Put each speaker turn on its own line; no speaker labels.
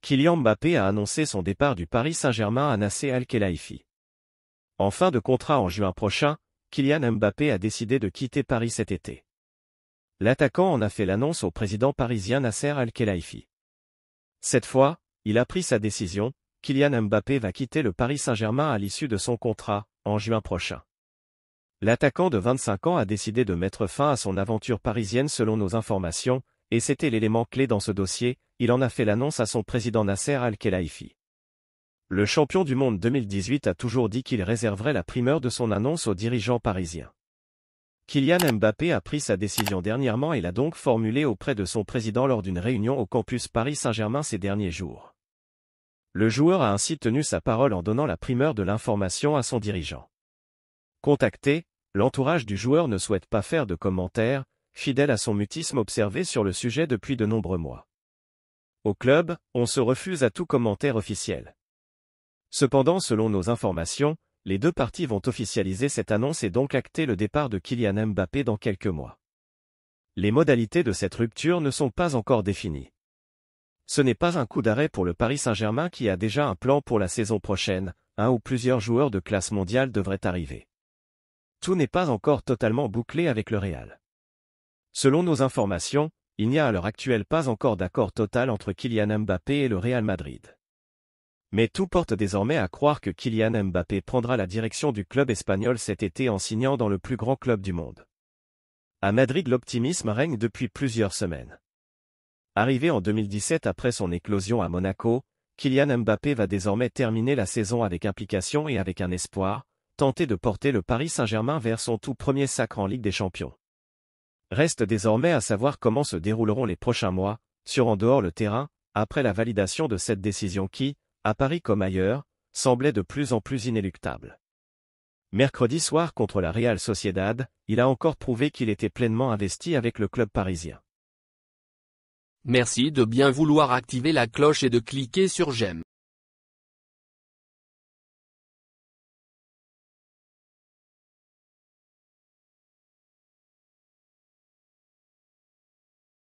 Kylian Mbappé a annoncé son départ du Paris Saint-Germain à Nasser Al-Khelaifi. En fin de contrat en juin prochain, Kylian Mbappé a décidé de quitter Paris cet été. L'attaquant en a fait l'annonce au président parisien Nasser Al-Khelaifi. Cette fois, il a pris sa décision, Kylian Mbappé va quitter le Paris Saint-Germain à l'issue de son contrat, en juin prochain. L'attaquant de 25 ans a décidé de mettre fin à son aventure parisienne selon nos informations, et c'était l'élément clé dans ce dossier, il en a fait l'annonce à son président Nasser Al-Khelaifi. Le champion du monde 2018 a toujours dit qu'il réserverait la primeur de son annonce aux dirigeants parisiens. Kylian Mbappé a pris sa décision dernièrement et l'a donc formulée auprès de son président lors d'une réunion au campus Paris Saint-Germain ces derniers jours. Le joueur a ainsi tenu sa parole en donnant la primeur de l'information à son dirigeant. Contacté, l'entourage du joueur ne souhaite pas faire de commentaires, fidèle à son mutisme observé sur le sujet depuis de nombreux mois. Au club, on se refuse à tout commentaire officiel. Cependant, selon nos informations, les deux parties vont officialiser cette annonce et donc acter le départ de Kylian Mbappé dans quelques mois. Les modalités de cette rupture ne sont pas encore définies. Ce n'est pas un coup d'arrêt pour le Paris Saint-Germain qui a déjà un plan pour la saison prochaine, un ou plusieurs joueurs de classe mondiale devraient arriver. Tout n'est pas encore totalement bouclé avec le Real. Selon nos informations, il n'y a à l'heure actuelle pas encore d'accord total entre Kylian Mbappé et le Real Madrid. Mais tout porte désormais à croire que Kylian Mbappé prendra la direction du club espagnol cet été en signant dans le plus grand club du monde. À Madrid, l'optimisme règne depuis plusieurs semaines. Arrivé en 2017 après son éclosion à Monaco, Kylian Mbappé va désormais terminer la saison avec implication et avec un espoir, tenter de porter le Paris Saint-Germain vers son tout premier sacre en Ligue des Champions. Reste désormais à savoir comment se dérouleront les prochains mois, sur en dehors le terrain, après la validation de cette décision qui, à Paris comme ailleurs, semblait de plus en plus inéluctable. Mercredi soir contre la Real Sociedad, il a encore prouvé qu'il était pleinement investi avec le club parisien.
Merci de bien vouloir activer la cloche et de cliquer sur j'aime.